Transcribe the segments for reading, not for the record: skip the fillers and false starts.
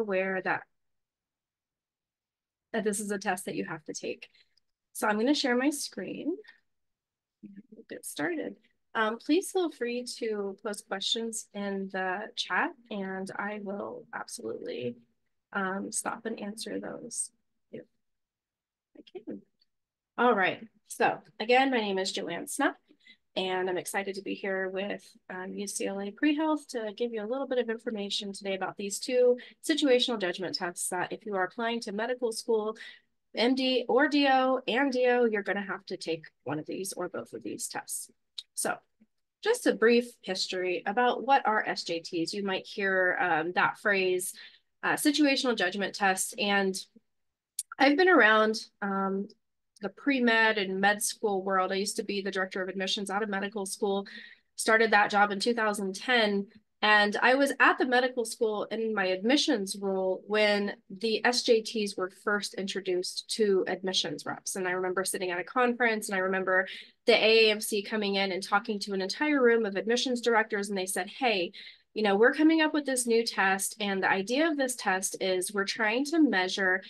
aware that this is a test that you have to take. So I'm going to share my screen. We'll get started. Please feel free to post questions in the chat, and I will absolutely stop and answer those if I can. All right. So again, my name is Joanne Snapp, and I'm excited to be here with UCLA Pre-Health to give you a little bit of information today about these two situational judgment tests that if you are applying to medical school, MD or DO and DO, you're going to have to take one of these or both of these tests. So just a brief history about what are SJTs. You might hear that phrase, situational judgment test. And I've been around the pre-med and med school world. I used to be the director of admissions out of medical school, started that job in 2010. And I was at the medical school in my admissions role when the SJTs were first introduced to admissions reps. And I remember sitting at a conference, and I remember the AAMC coming in and talking to an entire room of admissions directors. And they said, hey, you know, we're coming up with this new test. And the idea of this test is we're trying to measure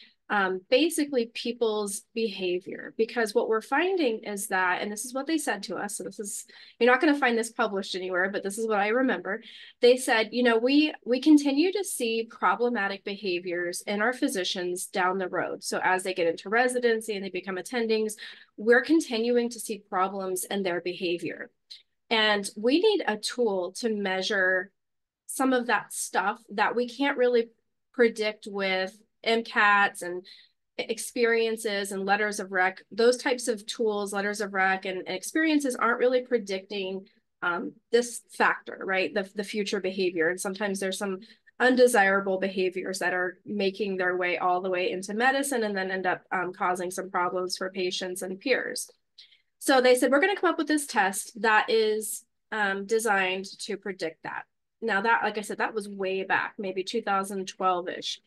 basically people's behavior, because what we're finding is that, and this is what they said to us, so this is, you're not going to find this published anywhere, but this is what I remember. They said, you know, we continue to see problematic behaviors in our physicians down the road. So as they get into residency and they become attendings, we're continuing to see problems in their behavior. And we need a tool to measure some of that stuff that we can't really predict with MCATs and experiences and letters of rec. Those types of tools, letters of rec and experiences, aren't really predicting this factor, right? The future behavior. And sometimes there's some undesirable behaviors that are making their way all the way into medicine and then end up causing some problems for patients and peers. So they said, we're going to come up with this test that is designed to predict that. Now that, like I said, that was way back, maybe 2012-ish.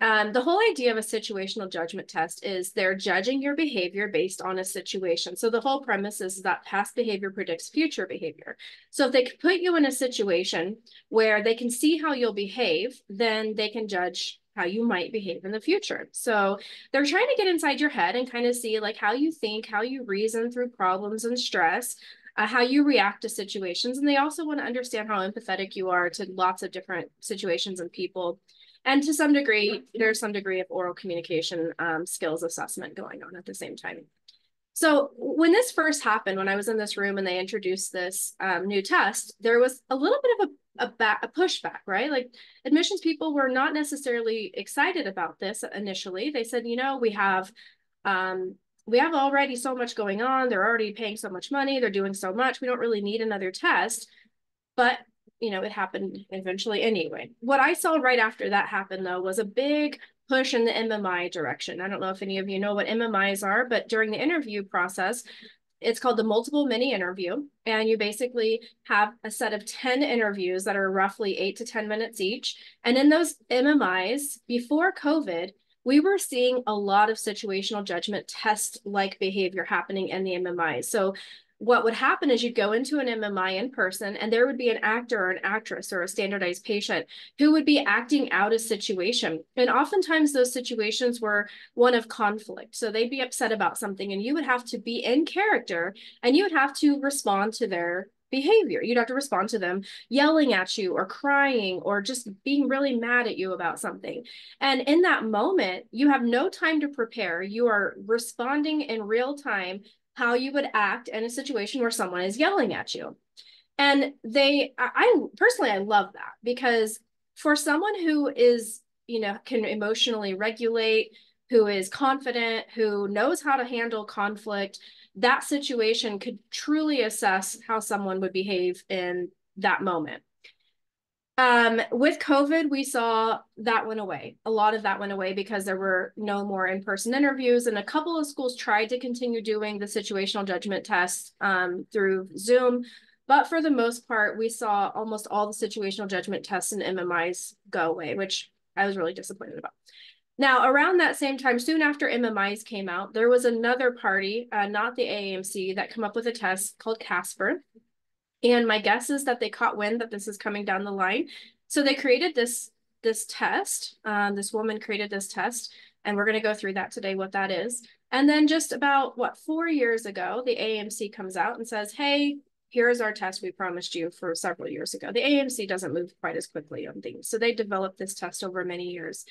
The whole idea of a situational judgment test is they're judging your behavior based on a situation. So the whole premise is that past behavior predicts future behavior. So if they could put you in a situation where they can see how you'll behave, then they can judge how you might behave in the future. So they're trying to get inside your head and kind of see like how you think, how you reason through problems and stress, how you react to situations. And they also want to understand how empathetic you are to lots of different situations and people. And to some degree, there's some degree of oral communication skills assessment going on at the same time. So when this first happened, when I was in this room and they introduced this new test, there was a little bit of a pushback, right? Like admissions people were not necessarily excited about this initially. They said, you know, we have already so much going on. They're already paying so much money. They're doing so much. We don't really need another test. But you know, it happened eventually anyway. What I saw right after that happened, though, was a big push in the MMI direction. I don't know if any of you know what MMIs are, but during the interview process, it's called the multiple mini interview. And you basically have a set of 10 interviews that are roughly 8 to 10 minutes each. And in those MMIs, before COVID, we were seeing a lot of situational judgment test-like behavior happening in the MMIs. So what would happen is you'd go into an MMI in person and there would be an actor or an actress or a standardized patient who would be acting out a situation. And oftentimes those situations were one of conflict. So they'd be upset about something and you would have to be in character and you would have to respond to their behavior. You'd have to respond to them yelling at you or crying or just being really mad at you about something. And in that moment, you have no time to prepare. You are responding in real time how you would act in a situation where someone is yelling at you. And I personally, I love that, because for someone who is, you know, can emotionally regulate, who is confident, who knows how to handle conflict, that situation could truly assess how someone would behave in that moment. With COVID, we saw that went away. A lot of that went away because there were no more in-person interviews, and a couple of schools tried to continue doing the situational judgment test through Zoom. But for the most part, we saw almost all the situational judgment tests and MMIs go away, which I was really disappointed about. Now, around that same time, soon after MMIs came out, there was another party, not the AAMC, that came up with a test called Casper. And my guess is that they caught wind that this is coming down the line. So they created this this test. This woman created this test, and we're going to go through that today, what that is. And then just about, 4 years ago, the AAMC comes out and says, hey, here's our test we promised you for several years ago. The AAMC doesn't move quite as quickly on things. So they developed this test over many years.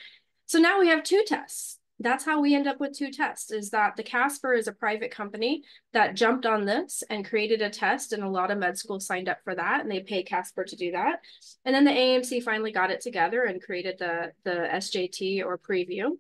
So now we have 2 tests. That's how we end up with 2 tests, is that the Casper is a private company that jumped on this and created a test, and a lot of med schools signed up for that, and they pay Casper to do that. And then the AAMC finally got it together and created the SJT or PREview.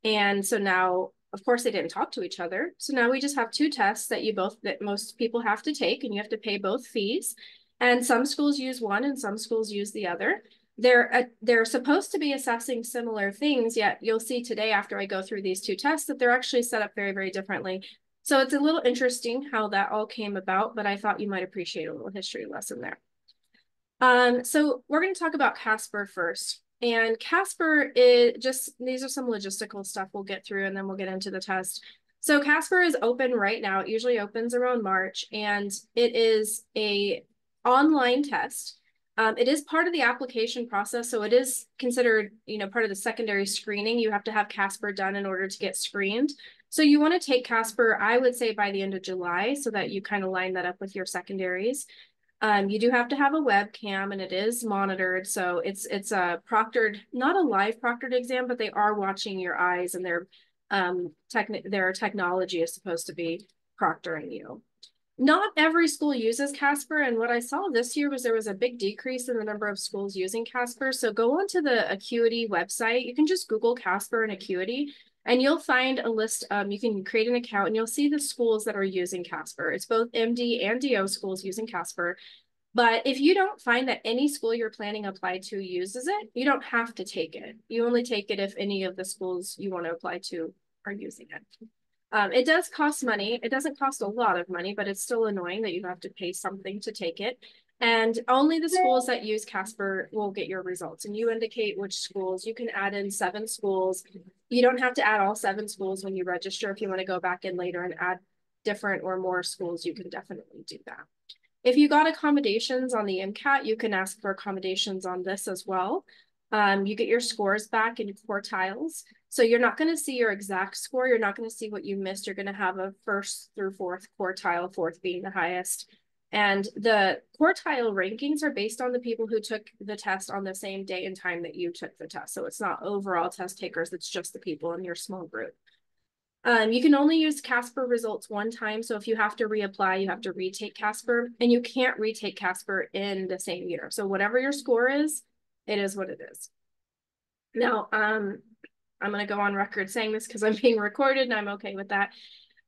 And so now, of course, they didn't talk to each other. So now we just have 2 tests that most people have to take, and you have to pay both fees. And some schools use one and some schools use the other. They're supposed to be assessing similar things, yet you'll see today after I go through these 2 tests that they're actually set up very, very differently. So it's a little interesting how that all came about, but I thought you might appreciate a little history lesson there. So we're going to talk about Casper first. And Casper is these are some logistical stuff we'll get through, and then we'll get into the test. So Casper is open right now. It usually opens around March, and it is a online test. It is part of the application process, so it is considered, part of the secondary screening. You have to have Casper done in order to get screened. So you want to take Casper, I would say, by the end of July, so that you kind of line that up with your secondaries. You do have to have a webcam, and it is monitored. So it's a proctored, not a live proctored exam, but they are watching your eyes, and their technology is supposed to be proctoring you. Not every school uses Casper, and what I saw this year was there was a big decrease in the number of schools using Casper. So go onto the Acuity website. You can just Google Casper and Acuity, and you'll find a list. You can create an account, and you'll see the schools that are using Casper. It's both MD and DO schools using Casper. But if you don't find that any school you're planning to apply to uses it, you don't have to take it. You only take it if any of the schools you want to apply to are using it. It does cost money. It doesn't cost a lot of money, but it's still annoying that you have to pay something to take it. And only the schools that use Casper will get your results. And you indicate which schools. You can add in 7 schools. You don't have to add all 7 schools when you register. If you want to go back in later and add different or more schools, you can definitely do that. If you got accommodations on the MCAT, you can ask for accommodations on this as well. You get your scores back in quartiles. So you're not going to see your exact score. You're not going to see what you missed. You're going to have a 1st through 4th quartile, 4th being the highest. And the quartile rankings are based on the people who took the test on the same day and time that you took the test. So it's not overall test takers. It's just the people in your small group. You can only use Casper results 1 time. So if you have to reapply, you have to retake Casper, and you can't retake Casper in the same year. So whatever your score is, it is what it is. Now, I'm going to go on record saying this because I'm being recorded, and I'm okay with that.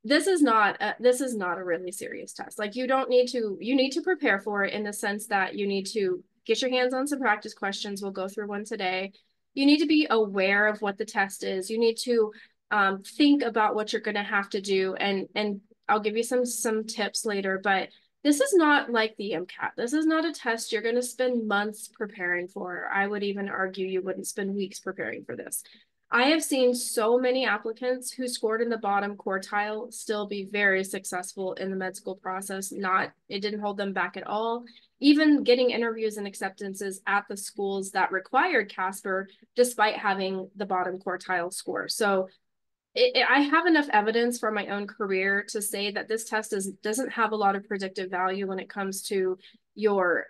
This is not a really serious test. Like, you need to prepare for it in the sense that you need to get your hands on some practice questions. We'll go through one today. You need to be aware of what the test is. You need to think about what you're going to have to do, and I'll give you some tips later, but this is not like the MCAT. This is not a test you're going to spend months preparing for. I would even argue you wouldn't spend weeks preparing for this. I have seen so many applicants who scored in the bottom quartile still be very successful in the med school process. It didn't hold them back at all. Even getting interviews and acceptances at the schools that required Casper, despite having the bottom quartile score. So I have enough evidence from my own career to say that this test doesn't have a lot of predictive value when it comes to your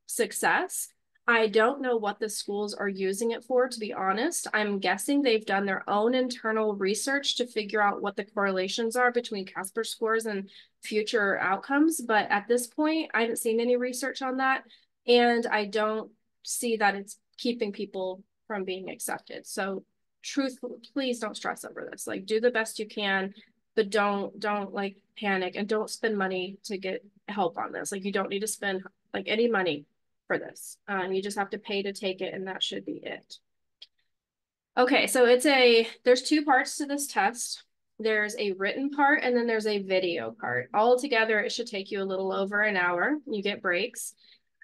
success. I don't know what the schools are using it for, to be honest. I'm guessing they've done their own internal research to figure out what the correlations are between Casper scores and future outcomes. But at this point, I haven't seen any research on that. And I don't see that it's keeping people from being accepted. So truthfully, please don't stress over this. Like, do the best you can, but don't like panic, and don't spend money to get help on this. Like, you don't need to spend like any money for this. You just have to pay to take it, and that should be it. Okay, so there's 2 parts to this test. There's a written part, and then there's a video part. All together, it should take you a little over an hour. You get breaks.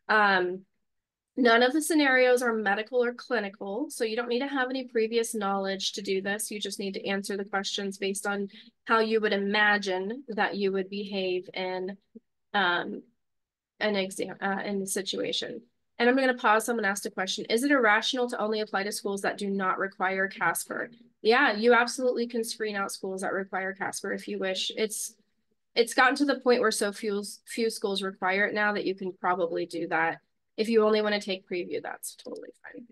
None of the scenarios are medical or clinical, so you don't need to have any previous knowledge to do this. You just need to answer the questions based on how you would imagine that you would behave in an exam, in the situation. And I'm going to pause someone asked a question. Is it irrational to only apply to schools that do not require Casper? Yeah, you absolutely can screen out schools that require Casper if you wish. It's gotten to the point where so few schools require it now that you can probably do that. If you only want to take preview, that's totally fine.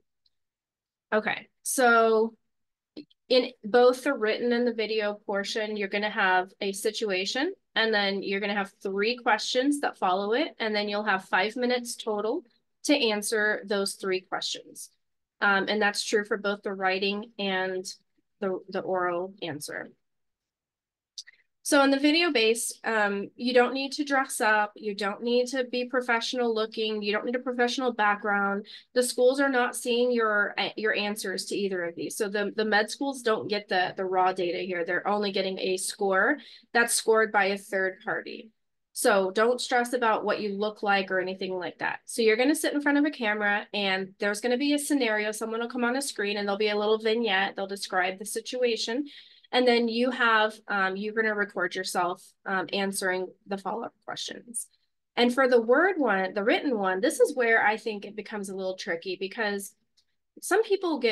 Okay, so in both the written and the video portion, you're going to have a situation, and then you're going to have 3 questions that follow it, and then you'll have 5 minutes total to answer those 3 questions. And that's true for both the writing and the oral answer. So in the video based, you don't need to dress up. You don't need to be professional looking. You don't need a professional background. The schools are not seeing your answers to either of these. So the med schools don't get the raw data here. They're only getting a score that's scored by a third party. So don't stress about what you look like or anything like that. So you're going to sit in front of a camera, and there's going to be a scenario. Someone will come on a screen, and there'll be a little vignette. They'll describe the situation. And then you have, you're going to record yourself answering the follow-up questions. And for the written one, this is where I think it becomes a little tricky, because some people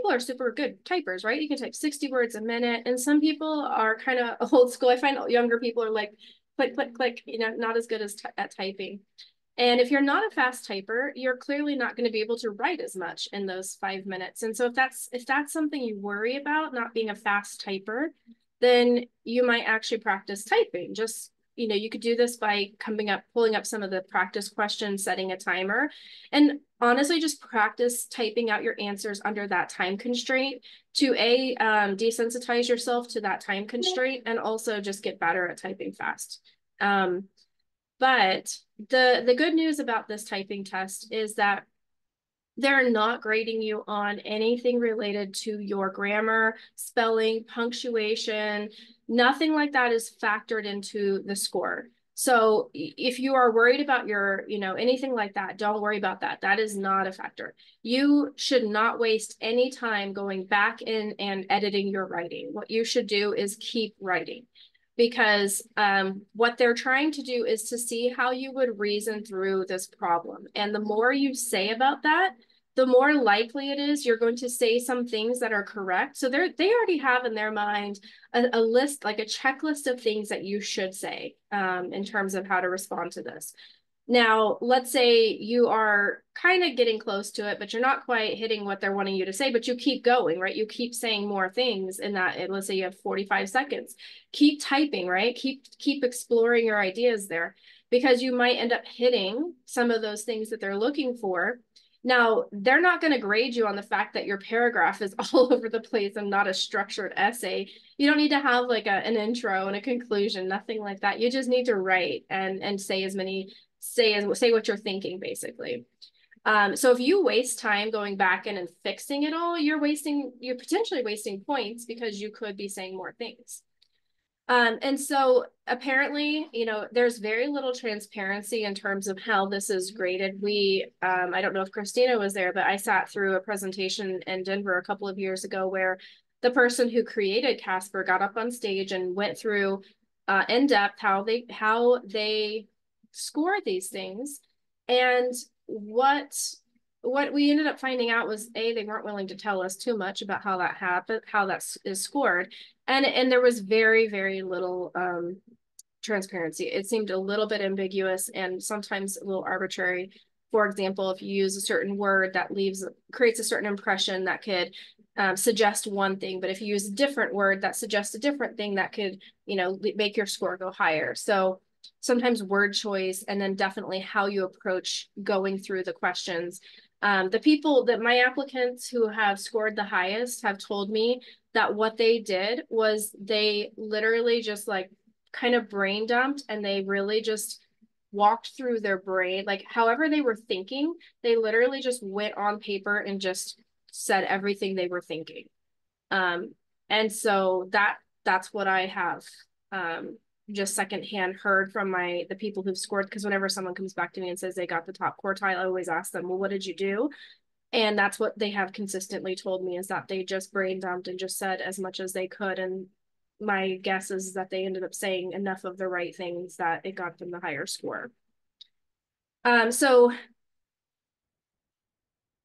are super good typers, right? You can type 60 words a minute, and some people are kind of old school. I find younger people are like, click, click, click, not as good at typing. And if you're not a fast typer, you're clearly not going to be able to write as much in those 5 minutes. And so if that's something you worry about, not being a fast typer, then you might actually practice typing. Just, you could do this by pulling up some of the practice questions, setting a timer, and honestly, just practice typing out your answers under that time constraint to desensitize yourself to that time constraint, and also just get better at typing fast. But the good news about this typing test is that they're not grading you on anything related to your grammar, spelling, punctuation. Nothing like that is factored into the score. So if you are worried about your, anything like that, don't worry about that. That is not a factor. You should not waste any time going back in and editing your writing. What you should do is keep writing, because what they're trying to do is to see how you would reason through this problem. And the more you say about that, the more likely it is you're going to say some things that are correct. So they already have in their mind a list, like a checklist of things that you should say in terms of how to respond to this. Now, let's say you are kind of getting close to it, but you're not quite hitting what they're wanting you to say, but you keep going, right? You keep saying more things in that, let's say you have 45 seconds. Keep typing, right? Keep exploring your ideas there, because you might end up hitting some of those things that they're looking for. Now, they're not going to grade you on the fact that your paragraph is all over the place and not a structured essay. You don't need to have like an intro and a conclusion, nothing like that. You just need to write and say what you're thinking, basically. So if you waste time going back in and fixing it all, you're potentially wasting points, because you could be saying more things. And so apparently, there's very little transparency in terms of how this is graded. I don't know if Christina was there, but I sat through a presentation in Denver a couple of years ago where the person who created Casper got up on stage and went through in depth how they score these things. And what we ended up finding out was, they weren't willing to tell us too much about how that happened, how that is scored. And there was very, very little transparency. It seemed a little bit ambiguous and sometimes a little arbitrary. For example, if you use a certain word that creates a certain impression, that could suggest one thing, but if you use a different word that suggests a different thing, that could, make your score go higher. So sometimes word choice, and then definitely how you approach going through the questions. My applicants who have scored the highest have told me that what they did was they literally just like kind of brain dumped, and they really just walked through their brain, like however they were thinking, they literally just went on paper and just said everything they were thinking. And so that's what I have just secondhand heard from the people who've scored, because whenever someone comes back to me and says they got the top quartile, I always ask them, well, what did you do? And that's what they have consistently told me, is that they just brain dumped and just said as much as they could. And my guess is that they ended up saying enough of the right things that it got them the higher score. So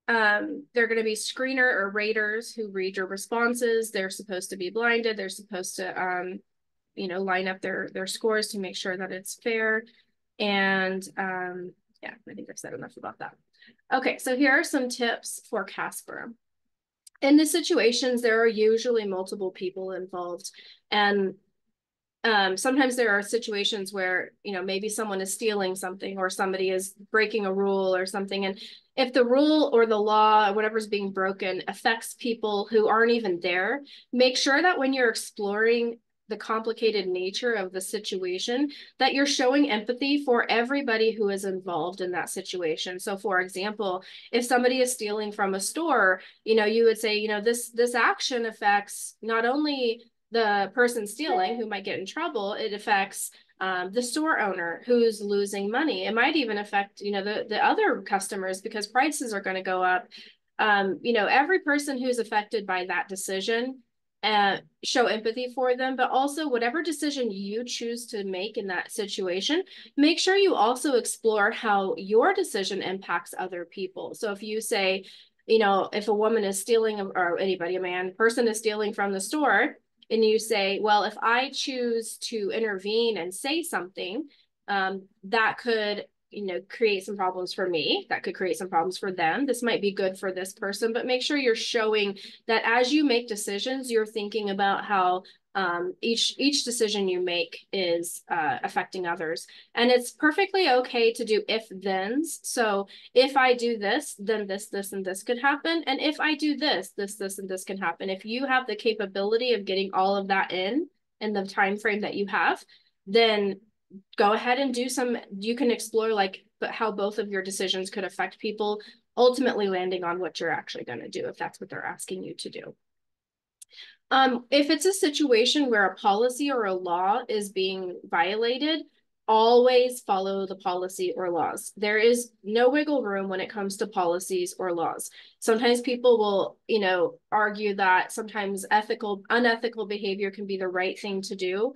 They're going to be screener or raters who read your responses. They're supposed to be blinded. They're supposed to, line up their scores to make sure that it's fair. And yeah, I think I've said enough about that. Okay, so here are some tips for Casper. In the situations, there are usually multiple people involved. And sometimes there are situations where, maybe someone is stealing something or somebody is breaking a rule or something. And if the rule or the law, whatever's being broken, affects people who aren't even there, make sure that when you're exploring the complicated nature of the situation, that you're showing empathy for everybody who is involved in that situation. So for example, if somebody is stealing from a store, you would say, this action affects not only the person stealing who might get in trouble, it affects the store owner who's losing money. It might even affect, the other customers because prices are going to go up. Every person who's affected by that decision, show empathy for them, but also whatever decision you choose to make in that situation, make sure you also explore how your decision impacts other people. So if you say, if a woman is stealing, or anybody, a person is stealing from the store, and you say, well, if I choose to intervene and say something, that could, create some problems for me. That could create some problems for them. This might be good for this person, but make sure you're showing that as you make decisions, you're thinking about how each decision you make is affecting others. And it's perfectly okay to do if-thens. So if I do this, then this, and this could happen. And if I do this, and this can happen. If you have the capability of getting all of that in the time frame that you have, then go ahead and you can explore how both of your decisions could affect people, ultimately landing on what you're actually going to do if that's what they're asking you to do. If it's a situation where a policy or a law is being violated, always follow the policy or laws. There is no wiggle room when it comes to policies or laws. Sometimes people will, argue that sometimes unethical behavior can be the right thing to do.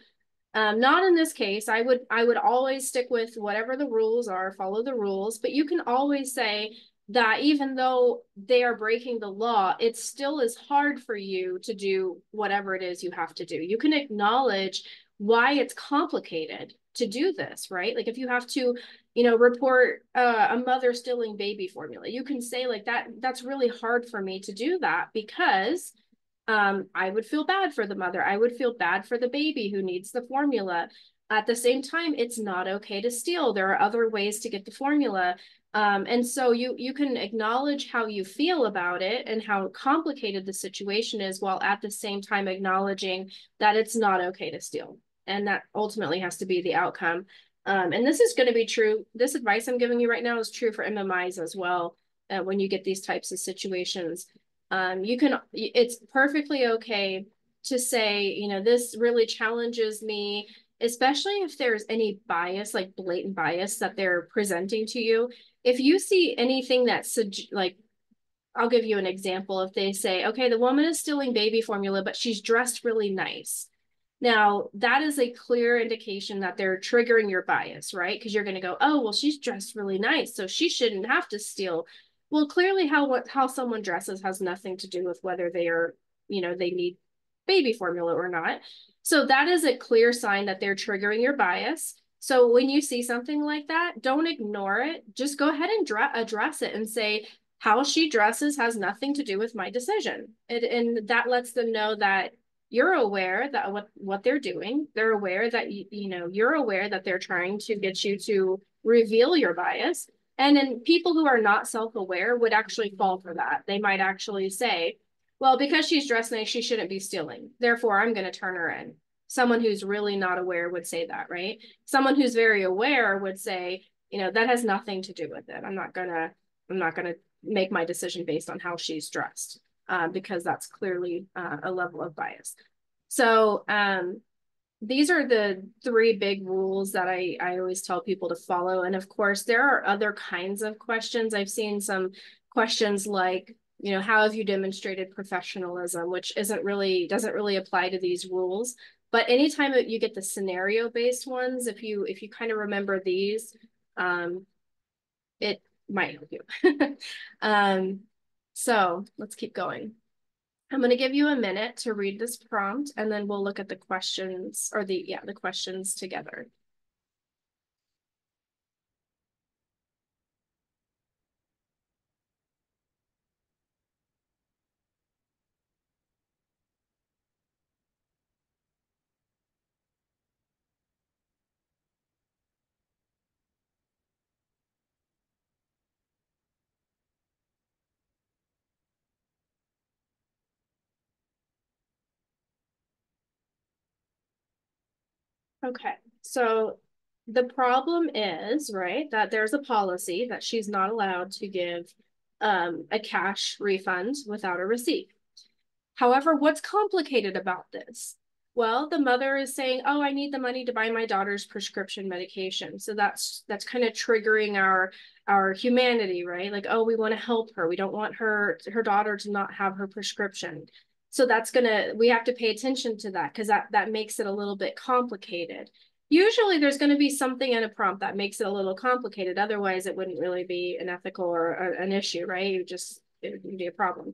Not in this case. I would always stick with whatever the rules are, follow the rules, but you can always say that even though they are breaking the law, it still is hard for you to do whatever it is you have to do. You can acknowledge why it's complicated to do this, right? Like if you have to, report a mother stealing baby formula, you can say that's really hard for me to do that because I would feel bad for the mother. I would feel bad for the baby who needs the formula. At the same time, it's not okay to steal. There are other ways to get the formula. And so you can acknowledge how you feel about it and how complicated the situation is, while at the same time acknowledging that it's not okay to steal. And that ultimately has to be the outcome. And this is going to be true. This advice I'm giving you right now is true for MMIs as well. When you get these types of situations, it's perfectly okay to say, this really challenges me, especially if there's any bias, like blatant bias that they're presenting to you. If you see anything that's I'll give you an example. If they say, okay, the woman is stealing baby formula, but she's dressed really nice. Now, that is a clear indication that they're triggering your bias, right? Because you're going to go, oh, well, she's dressed really nice, so she shouldn't have to steal. Well, clearly how someone dresses has nothing to do with whether they are, they need baby formula or not. So that is a clear sign that they're triggering your bias. So when you see something like that, don't ignore it. Just go ahead and address it and say, how she dresses has nothing to do with my decision. And that lets them know that you're aware that what they're doing. They're aware that you're aware that they're trying to get you to reveal your bias. And then people who are not self-aware would actually fall for that. They might actually say, well, because she's dressed nice, she shouldn't be stealing. Therefore, I'm going to turn her in. Someone who's really not aware would say that, right? Someone who's very aware would say, that has nothing to do with it. I'm not gonna make my decision based on how she's dressed. Because that's clearly a level of bias. So these are the 3 big rules that I always tell people to follow. And of course, there are other kinds of questions. I've seen some questions like, how have you demonstrated professionalism, which doesn't really apply to these rules. But anytime that you get the scenario-based ones, if you kind of remember these, it might help you. So let's keep going. I'm going to give you a minute to read this prompt, and then we'll look at the questions, or the questions together. Okay, so the problem is, right, that there's a policy that she's not allowed to give a cash refund without a receipt. However, what's complicated about this? Well, the mother is saying, "Oh, I need the money to buy my daughter's prescription medication." So that's kind of triggering our humanity, right? Like, oh, we want to help her. We don't want her daughter to not have her prescription. So we have to pay attention to that because that makes it a little bit complicated. Usually there's going to be something in a prompt that makes it a little complicated. Otherwise, it wouldn't really be an ethical or an issue, right? It would be a problem.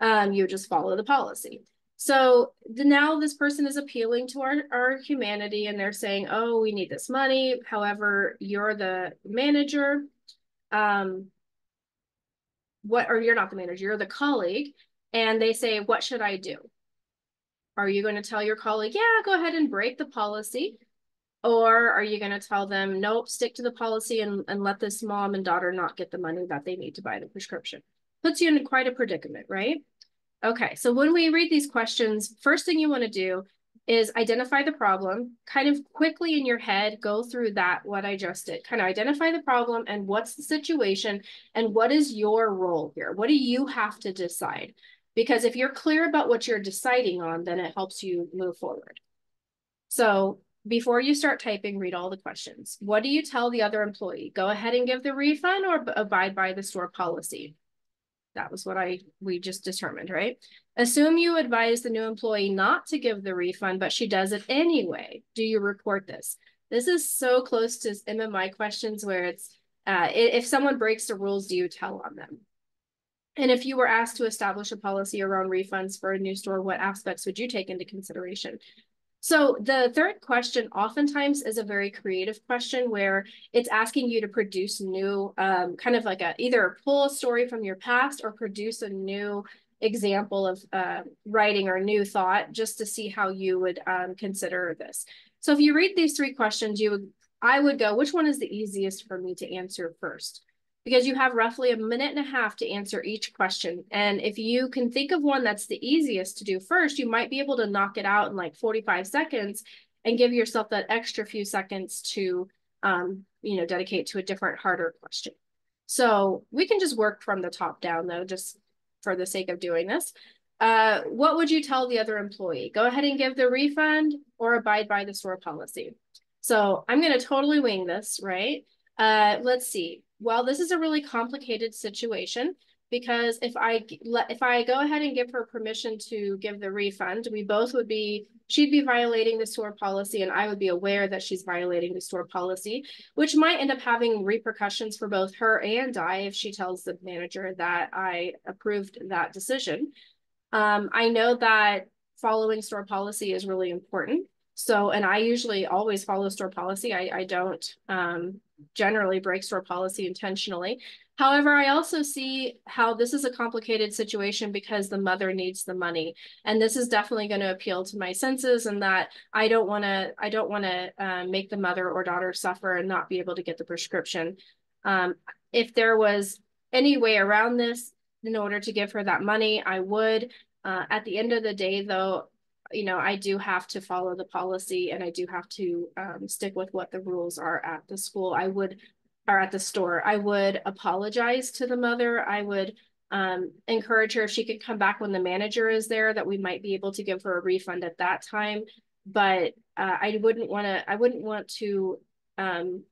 You just follow the policy. So now this person is appealing to our humanity, and they're saying, "Oh, we need this money. However, you're the manager. Or you're not the manager, you're the colleague." And they say, "What should I do?" Are you going to tell your colleague, "Yeah, go ahead and break the policy"? Or are you going to tell them, "Nope, stick to the policy and let this mom and daughter not get the money that they need to buy the prescription"? Puts you in quite a predicament, right? Okay, so when we read these questions, first thing you want to do is identify the problem, kind of quickly in your head, go through what I just did, kind of identify the problem and what's the situation and what is your role here? What do you have to decide? Because if you're clear about what you're deciding on, then it helps you move forward. So before you start typing, read all the questions. What do you tell the other employee? Go ahead and give the refund or abide by the store policy? That was what we just determined, right? Assume you advise the new employee not to give the refund, but she does it anyway. Do you report this? This is so close to MMI questions where it's, if someone breaks the rules, do you tell on them? And if you were asked to establish a policy around refunds for a new store, what aspects would you take into consideration? So the third question oftentimes is a very creative question where it's asking you to produce new, kind of like either pull a story from your past or produce a new example of writing or new thought just to see how you would consider this. So if you read these three questions, I would go, which one is the easiest for me to answer first? Because you have roughly a minute and a half to answer each question. And if you can think of one that's the easiest to do first, you might be able to knock it out in like 45 seconds and give yourself that extra few seconds to, dedicate to a different, harder question. So we can just work from the top down though, just for the sake of doing this. What would you tell the other employee? Go ahead and give the refund or abide by the store policy. So I'm going to totally wing this, right? Let's see. Well, this is a really complicated situation because if I go ahead and give her permission to give the refund, she'd be violating the store policy and I would be aware that she's violating the store policy, which might end up having repercussions for both her and I if she tells the manager that I approved that decision. I know that following store policy is really important. So, and I usually always follow store policy. I don't generally break store policy intentionally. However, I also see how this is a complicated situation because the mother needs the money. And this is definitely going to appeal to my senses and that I don't want to make the mother or daughter suffer and not be able to get the prescription. If there was any way around this, in order to give her that money, I would. At the end of the day, though, I do have to follow the policy and I do have to stick with what the rules are at the school. Or at the store. I would apologize to the mother. I would encourage her if she could come back when the manager is there, that we might be able to give her a refund at that time. But I wouldn't want to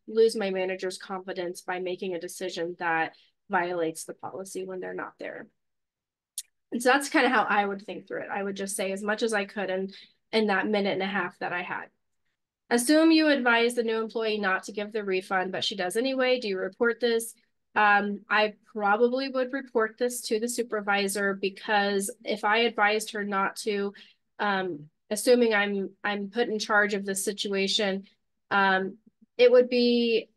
lose my manager's confidence by making a decision that violates the policy when they're not there. And so that's kind of how I would think through it. I would just say as much as I could in that minute and a half that I had. Assume you advise the new employee not to give the refund, but she does anyway. Do you report this? I probably would report this to the supervisor, because if I advised her not to, assuming I'm put in charge of the situation, it would be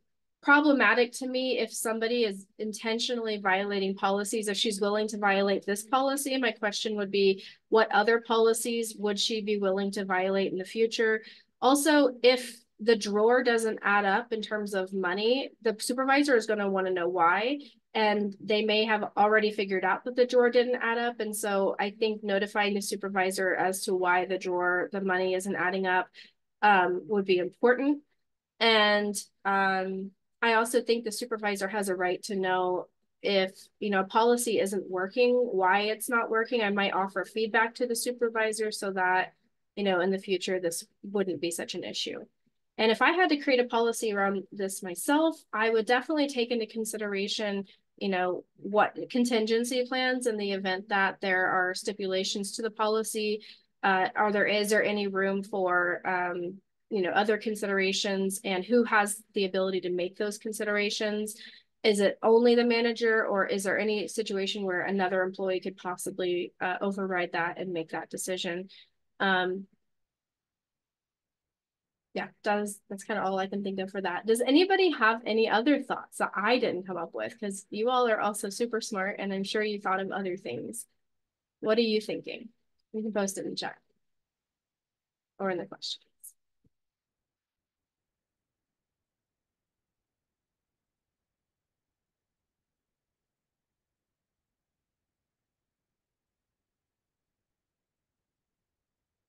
problematic to me if somebody is intentionally violating policies. If she's willing to violate this policy, my question would be, what other policies would she be willing to violate in the future? Also, if the drawer doesn't add up in terms of money, the supervisor is going to want to know why. And they may have already figured out that the drawer didn't add up. And so I think notifying the supervisor as to why the money isn't adding up, would be important. And I also think the supervisor has a right to know if, a policy isn't working, why it's not working. I might offer feedback to the supervisor so that, in the future, this wouldn't be such an issue. And if I had to create a policy around this myself, I would definitely take into consideration, what contingency plans in the event that there are stipulations to the policy. Is there any room for, other considerations, and who has the ability to make those considerations? Is it only the manager, or is there any situation where another employee could possibly override that and make that decision? Yeah, that's kind of all I can think of for that. Does anybody have any other thoughts that I didn't come up with? Because you all are also super smart, and I'm sure you thought of other things. What are you thinking? You can post it in chat or in the questions.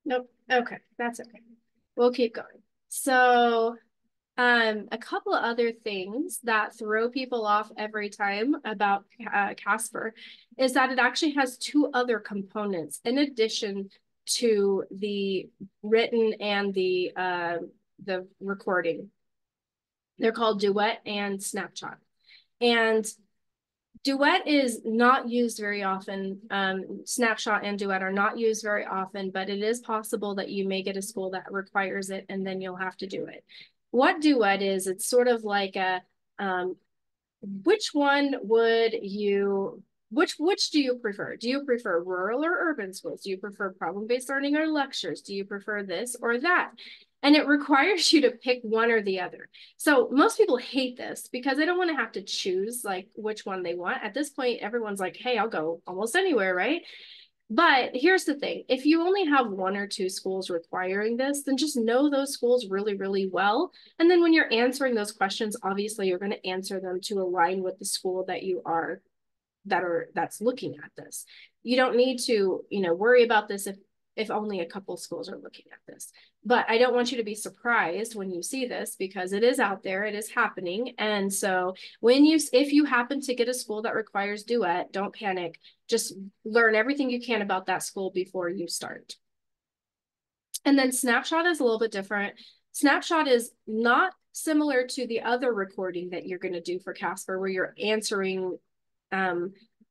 Nope. Okay, that's okay. We'll keep going. So a couple of other things that throw people off every time about Casper is that it actually has two other components in addition to the written and the recording. They're called Duet and Snapshot. And Duet is not used very often. Snapshot and Duet are not used very often, but it is possible that you may get a school that requires it, and then you'll have to do it. What Duet is, it's sort of like a, which one would you, which do you prefer? Do you prefer rural or urban schools? Do you prefer problem-based learning or lectures? Do you prefer this or that? And it requires you to pick one or the other. So most people hate this because they don't want to have to choose like which one they want. At this point, everyone's like, hey, I'll go almost anywhere, right? But here's the thing. If you only have one or two schools requiring this, then just know those schools really, really well. And then when you're answering those questions, obviously you're going to answer them to align with the school that you are, that's looking at this. You don't need to, worry about this if only a couple schools are looking at this. But I don't want you to be surprised when you see this, because it is out there, it is happening. And so if you happen to get a school that requires Duet, don't panic. Just learn everything you can about that school before you start. And then Snapshot is a little bit different. Snapshot is not similar to the other recording that you're going to do for Casper, where you're answering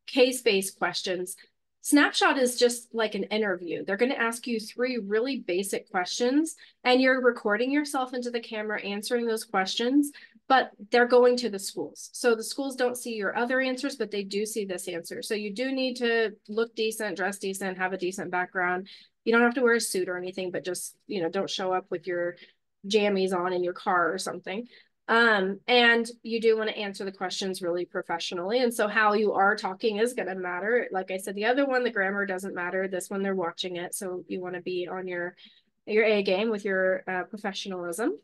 case-based questions. Snapshot is just like an interview. They're going to ask you 3 really basic questions, and you're recording yourself into the camera answering those questions, but they're going to the schools. So the schools don't see your other answers, but they do see this answer. So you do need to look decent, dress decent, have a decent background. You don't have to wear a suit or anything, but just, don't show up with your jammies on in your car or something. And you do want to answer the questions really professionally. And so how you are talking is going to matter. Like I said, the other one, the grammar doesn't matter. This one, they're watching it. So you want to be on your A game with your professionalism.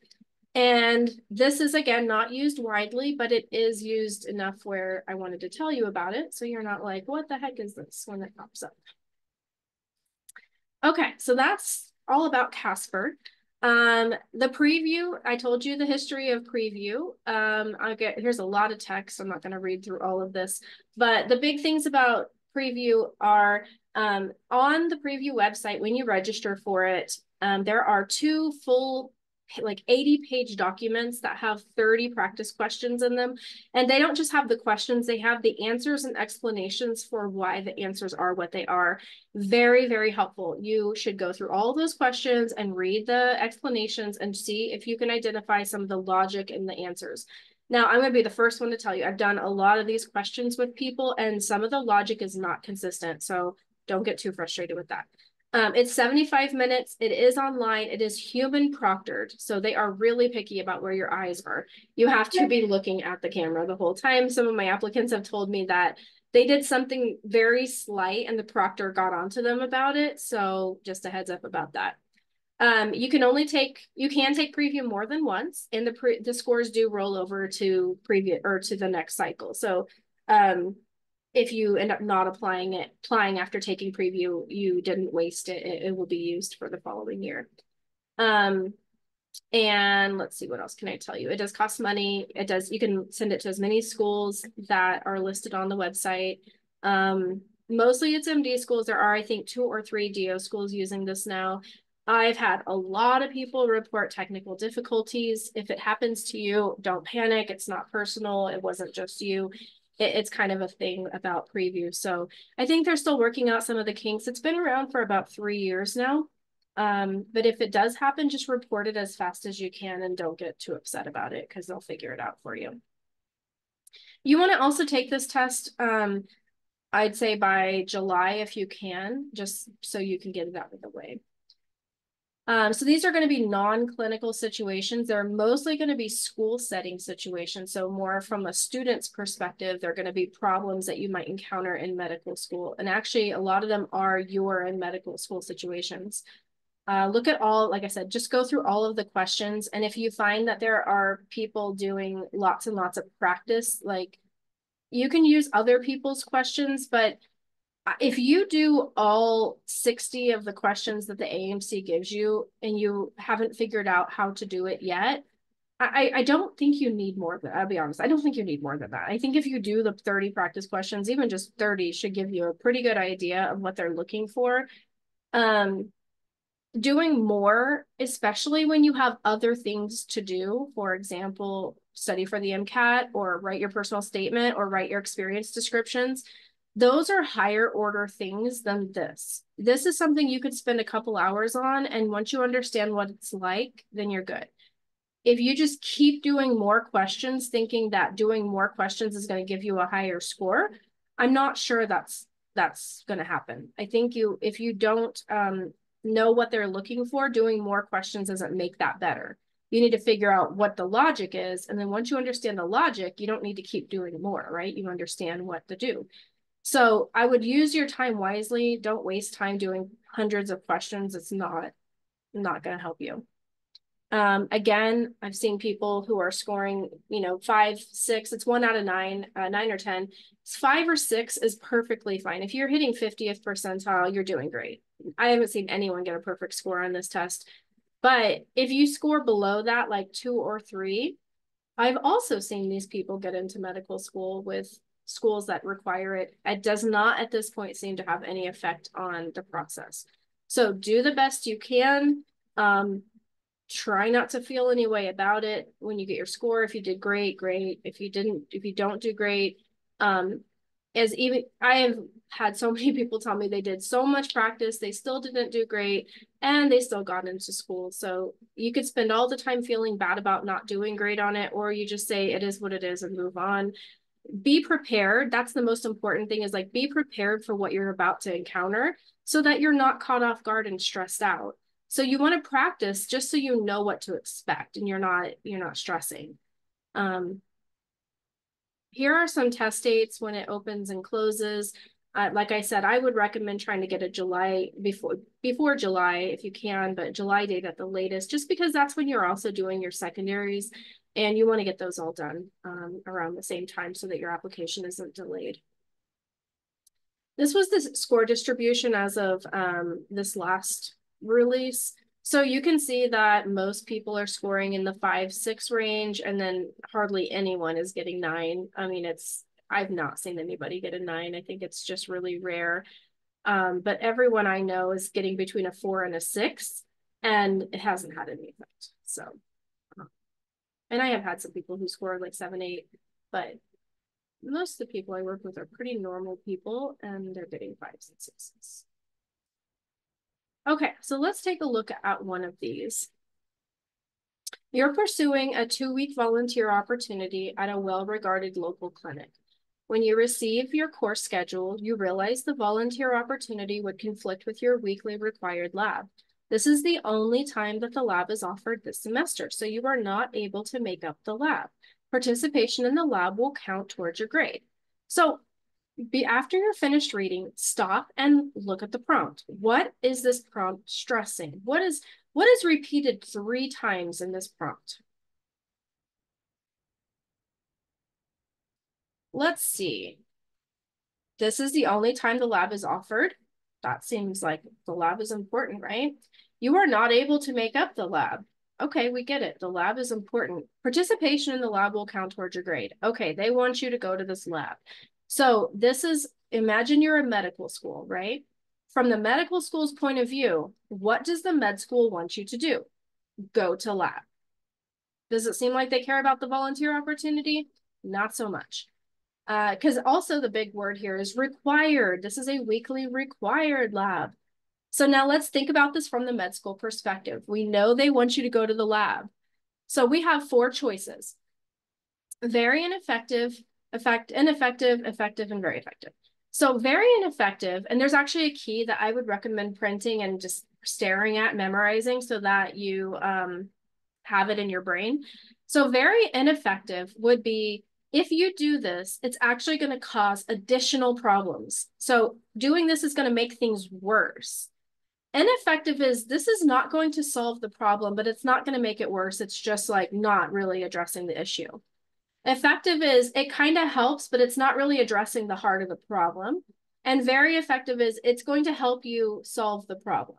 And this is, again, not used widely, but it is used enough where I wanted to tell you about it. So you're not like, what the heck is this when it pops up? Okay, so that's all about Casper. The preview, I told you the history of preview. Here's a lot of text. I'm not going to read through all of this, but the big things about preview are on the preview website, when you register for it, there are 2 full 80-page documents that have 30 practice questions in them. And they don't just have the questions, they have the answers and explanations for why the answers are what they are. Very, very helpful. You should go through all those questions and read the explanations and see if you can identify some of the logic in the answers. Now, I'm going to be the first one to tell you, I've done a lot of these questions with people, and some of the logic is not consistent. So don't get too frustrated with that. It's 75 minutes. It is online. It is human proctored. So they are really picky about where your eyes are. You have to be looking at the camera the whole time. Some of my applicants have told me that they did something very slight and the proctor got onto them about it. So just a heads up about that. You can take preview more than once, and the scores do roll over to preview or to the next cycle. So if you end up not applying after taking preview, you didn't waste it. It will be used for the following year. And let's see, what else can I tell you? It does cost money. You can send it to as many schools that are listed on the website. Mostly it's MD schools. There are, I think, 2 or 3 DO schools using this now. I've had a lot of people report technical difficulties. If it happens to you, don't panic. It's not personal. It wasn't just you. It's kind of a thing about preview. So I think they're still working out some of the kinks. It's been around for about 3 years now. But if it does happen, just report it as fast as you can and don't get too upset about it because they'll figure it out for you. You want to also take this test, I'd say by July if you can, just so you can get it out of the way. So these are going to be non-clinical situations. They're mostly going to be school setting situations. So more from a student's perspective, they're going to be problems that you might encounter in medical school. And actually, a lot of them are your in medical school situations. Look at all, like I said, just go through all of the questions. And if you find that there are people doing lots and lots of practice, like you can use other people's questions, but if you do all 60 of the questions that the AMC gives you and you haven't figured out how to do it yet, I don't think you need more than, I'll be honest, I don't think you need more than that. I think if you do the 30 practice questions, even just 30 should give you a pretty good idea of what they're looking for. Doing more, especially when you have other things to do, for example, study for the MCAT or write your personal statement or write your experience descriptions, those are higher order things than this. This is something you could spend a couple hours on, and once you understand what it's like, then you're good. If you just keep doing more questions, thinking that doing more questions is going to give you a higher score, I'm not sure that's going to happen. I think if you don't know what they're looking for, doing more questions doesn't make that better. You need to figure out what the logic is. And then once you understand the logic, you don't need to keep doing more, right? You understand what to do. So I would use your time wisely. Don't waste time doing hundreds of questions. It's not going to help you. Again, I've seen people who are scoring, 5, 6, it's 1 out of 9, 9 or 10. 5 or 6 is perfectly fine. If you're hitting 50th percentile, you're doing great. I haven't seen anyone get a perfect score on this test. But if you score below that, like 2 or 3, I've also seen these people get into medical school with schools that require it. It does not at this point seem to have any effect on the process. So do the best you can. Try not to feel any way about it when you get your score. If you did great, great. If you don't do great, I have had so many people tell me they did so much practice, they still didn't do great, and they still got into school. So you could spend all the time feeling bad about not doing great on it, or you just say it is what it is and move on. Be prepared. That's the most important thing, is like be prepared for what you're about to encounter so that you're not caught off guard and stressed out. So you want to practice just so you know what to expect and you're not stressing. Here are some test dates when it opens and closes. Like I said, I would recommend trying to get a July before July if you can, but July date at the latest, just because that's when you're also doing your secondaries and you want to get those all done around the same time so that your application isn't delayed. This was the score distribution as of this last release. So you can see that most people are scoring in the 5, 6 range, and then hardly anyone is getting 9. I mean, I've not seen anybody get a 9. I think it's just really rare. But everyone I know is getting between a 4 and a 6, and it hasn't had any effect. So, and I have had some people who scored like 7, 8, but most of the people I work with are pretty normal people, and they're getting 5s and 6s. Okay, so let's take a look at one of these. You're pursuing a 2-week volunteer opportunity at a well-regarded local clinic. When you receive your course schedule, you realize the volunteer opportunity would conflict with your weekly required lab. This is the only time that the lab is offered this semester, so you are not able to make up the lab. Participation in the lab will count towards your grade. So after you're finished reading, stop and look at the prompt. What is this prompt stressing? What is repeated 3 times in this prompt? Let's see. This is the only time the lab is offered. That seems like the lab is important, right? You are not able to make up the lab. Okay, we get it. The lab is important. Participation in the lab will count towards your grade. Okay, they want you to go to this lab. So this is, imagine you're a medical school, right? From the medical school's point of view, what does the med school want you to do? Go to lab. Does it seem like they care about the volunteer opportunity? Not so much. Because also the big word here is required. This is a weekly required lab. So now let's think about this from the med school perspective. We know they want you to go to the lab. So we have 4 choices: very ineffective, ineffective, effective, and very effective. So very ineffective, and there's actually a key that I would recommend printing and just staring at, memorizing, so that you have it in your brain. So very ineffective would be, if you do this, it's actually going to cause additional problems. So doing this is going to make things worse. Ineffective is, this is not going to solve the problem, but it's not going to make it worse. It's just like not really addressing the issue. Effective is, it kind of helps, but it's not really addressing the heart of the problem. And very effective is, it's going to help you solve the problem.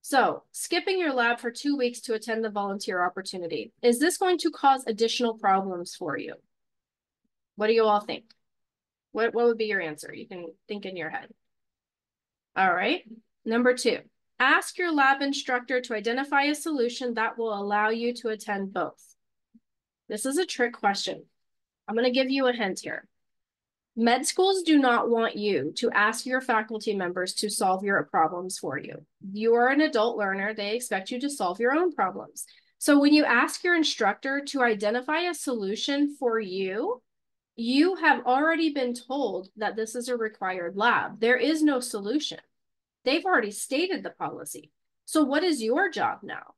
So skipping your lab for 2 weeks to attend the volunteer opportunity, is this going to cause additional problems for you? What do you all think? What would be your answer? You can think in your head. All right. Number 2, ask your lab instructor to identify a solution that will allow you to attend both. This is a trick question. I'm going to give you a hint here. Med schools do not want you to ask your faculty members to solve your problems for you. You are an adult learner. They expect you to solve your own problems. So when you ask your instructor to identify a solution for you, you have already been told that this is a required lab. There is no solution. They've already stated the policy. So what is your job now?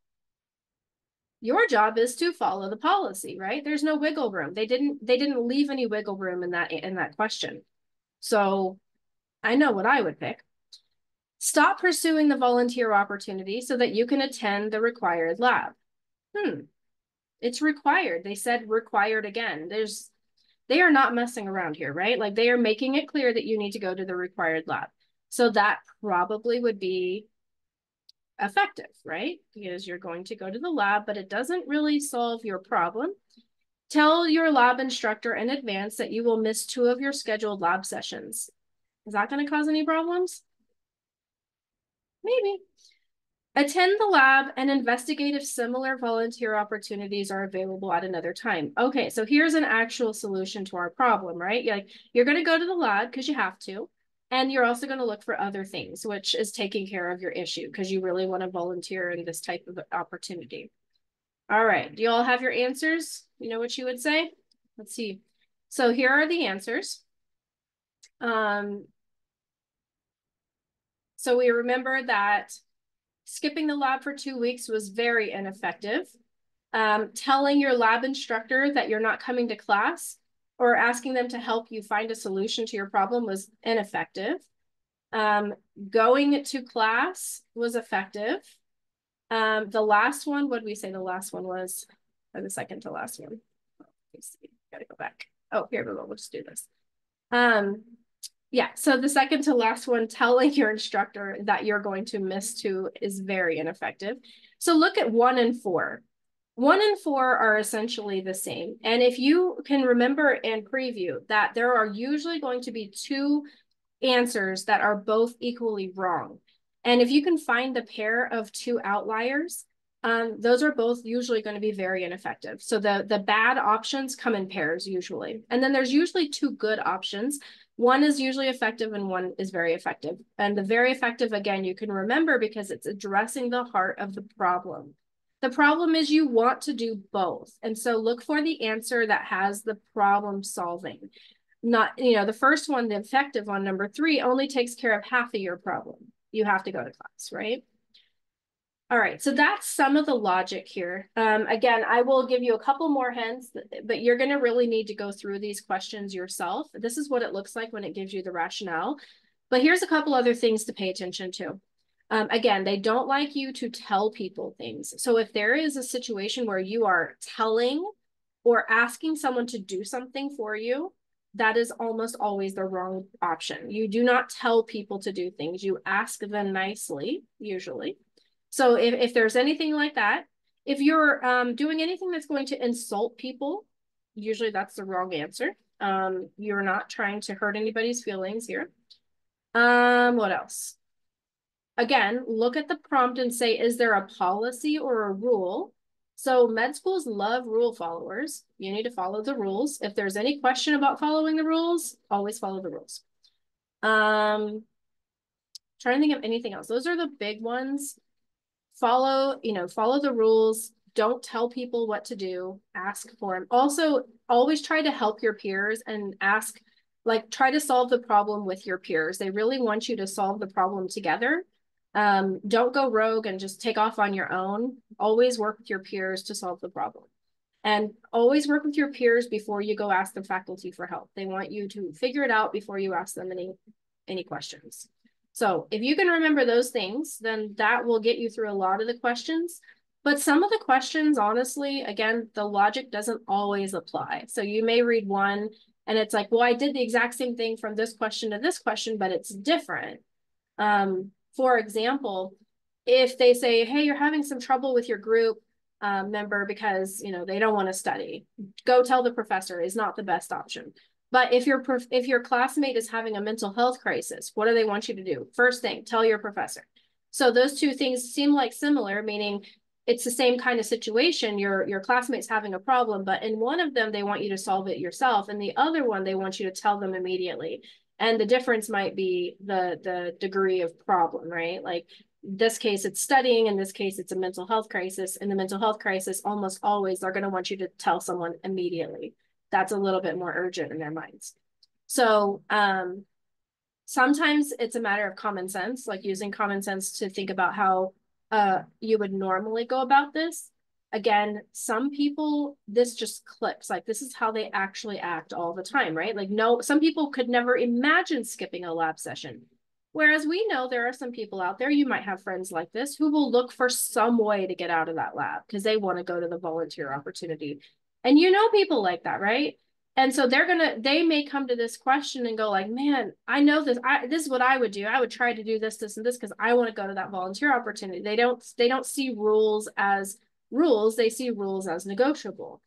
Your job is to follow the policy, right? There's no wiggle room. They didn't leave any wiggle room in that question. So I know what I would pick. Stop pursuing the volunteer opportunity so that you can attend the required lab. It's required. They said required again. They are not messing around here, right? Like, they are making it clear that you need to go to the required lab. So that probably would be effective, right? Because you're going to go to the lab, but it doesn't really solve your problem. Tell your lab instructor in advance that you will miss 2 of your scheduled lab sessions. Is that going to cause any problems? Maybe. Attend the lab and investigate if similar volunteer opportunities are available at another time. Okay, so here's an actual solution to our problem, right? You're going to go to the lab because you have to. And you're also going to look for other things, which is taking care of your issue because you really want to volunteer in this type of opportunity. All right. Do you all have your answers? You know what you would say? Let's see. So here are the answers. So we remember that skipping the lab for 2 weeks was very ineffective. Telling your lab instructor that you're not coming to class or asking them to help you find a solution to your problem was ineffective. Going to class was effective. The last one, what did we say the last one was? Or the second to last one? Let's see, gotta go back. Oh, here we go, we'll just do this. Yeah, so the second to last one, telling your instructor that you're going to miss 2 is very ineffective. So look at 1 and 4. 1 and 4 are essentially the same. And if you can remember in preview that there are usually going to be 2 answers that are both equally wrong. And if you can find the pair of 2 outliers, those are both usually going to be very ineffective. So the bad options come in pairs usually. And then there's usually 2 good options. 1 is usually effective and 1 is very effective. And the very effective, again, you can remember because it's addressing the heart of the problem. The problem is you want to do both. And so look for the answer that has the problem solving. Not, the first one, the effective one, number 3, only takes care of half of your problem. You have to go to class, right? All right, so that's some of the logic here. Again, I will give you a couple more hints, but you're going to really need to go through these questions yourself. This is what it looks like when it gives you the rationale. But here's a couple other things to pay attention to. Again, they don't like you to tell people things. So if there is a situation where you are telling or asking someone to do something for you, that is almost always the wrong option. You do not tell people to do things. You ask them nicely, usually. So if there's anything like that, if you're doing anything that's going to insult people, usually that's the wrong answer. You're not trying to hurt anybody's feelings here. What else? Again, look at the prompt and say, is there a policy or a rule? So med schools love rule followers. You need to follow the rules. If there's any question about following the rules, always follow the rules. Trying to think of anything else. Those are the big ones. Follow the rules. Don't tell people what to do. Ask for them. Also, always try to help your peers and ask, try to solve the problem with your peers. They really want you to solve the problem together. Don't go rogue and just take off on your own. Always work with your peers to solve the problem. And always work with your peers before you go ask the faculty for help. They want you to figure it out before you ask them any questions. So if you can remember those things, then that will get you through a lot of the questions. But some of the questions, honestly, again, the logic doesn't always apply. So you may read one and it's like, well, I did the exact same thing from this question to this question, but it's different. For example, if they say, hey, you're having some trouble with your group member because, they don't want to study, go tell the professor is not the best option. But if your classmate is having a mental health crisis, what do they want you to do? First thing, tell your professor. So those two things seem like similar, meaning it's the same kind of situation. Your classmate's having a problem, but in one of them, they want you to solve it yourself. And the other one, they want you to tell them immediately. And the difference might be the degree of problem, right? Like this case, it's studying. In this case, it's a mental health crisis. In the mental health crisis, almost always they're going to want you to tell someone immediately. That's a little bit more urgent in their minds. So sometimes it's a matter of common sense, like using common sense to think about how you would normally go about this. Again, some people, this just clicks. Like this is how they actually act all the time, right? Like no, some people could never imagine skipping a lab session. Whereas we know there are some people out there, you might have friends like this, who will look for some way to get out of that lab because they want to go to the volunteer opportunity. And people like that, right? And so they may come to this question and go like, man, I know this, this is what I would do. I would try to do this, this, and this because I want to go to that volunteer opportunity. They don't see rules as rules. They see rules as negotiable.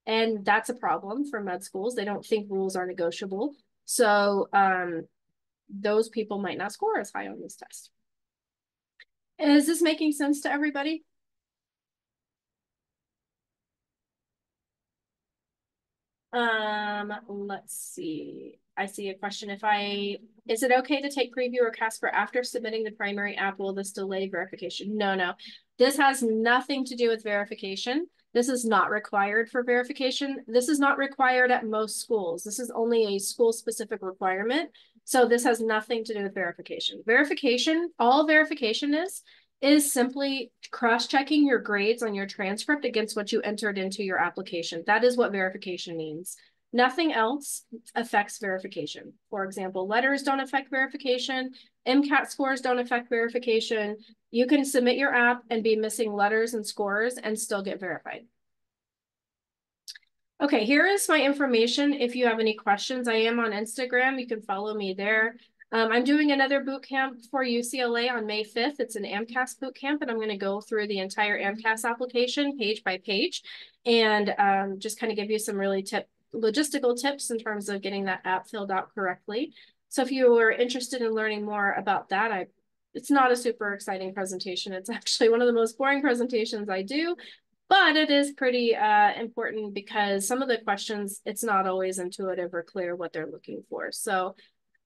And that's a problem for med schools. They don't think rules are negotiable. So those people might not score as high on this test. Is this making sense to everybody? Let's see. I see a question. Is it okay to take PREview or Casper after submitting the primary app? Will this delay verification? No. This has nothing to do with verification. This is not required for verification. This is not required at most schools. This is only a school-specific requirement. So this has nothing to do with verification. All verification is simply cross-checking your grades on your transcript against what you entered into your application. That is what verification means. Nothing else affects verification. For example, letters don't affect verification. MCAT scores don't affect verification. You can submit your app and be missing letters and scores and still get verified. Okay, here is my information. If you have any questions, I am on Instagram. You can follow me there. I'm doing another boot camp for UCLA on May 5th. It's an AMCAS boot camp, and I'm going to go through the entire AMCAS application page by page and just kind of give you some really logistical tips in terms of getting that app filled out correctly. So if you are interested in learning more about that, it's not a super exciting presentation. It's actually one of the most boring presentations I do, but it is pretty important because some of the questions, it's not always intuitive or clear what they're looking for. So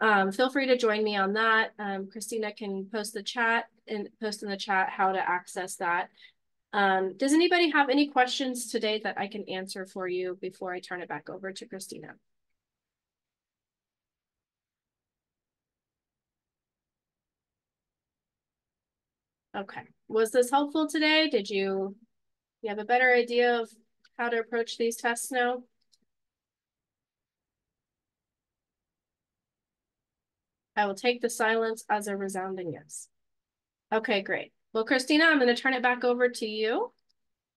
feel free to join me on that. Christina can post in the chat how to access that. Does anybody have any questions today that I can answer for you before I turn it back over to Christina? Okay. Was this helpful today? Did you have a better idea of how to approach these tests now? I will take the silence as a resounding yes. Okay, great. Well, Christina, I'm going to turn it back over to you.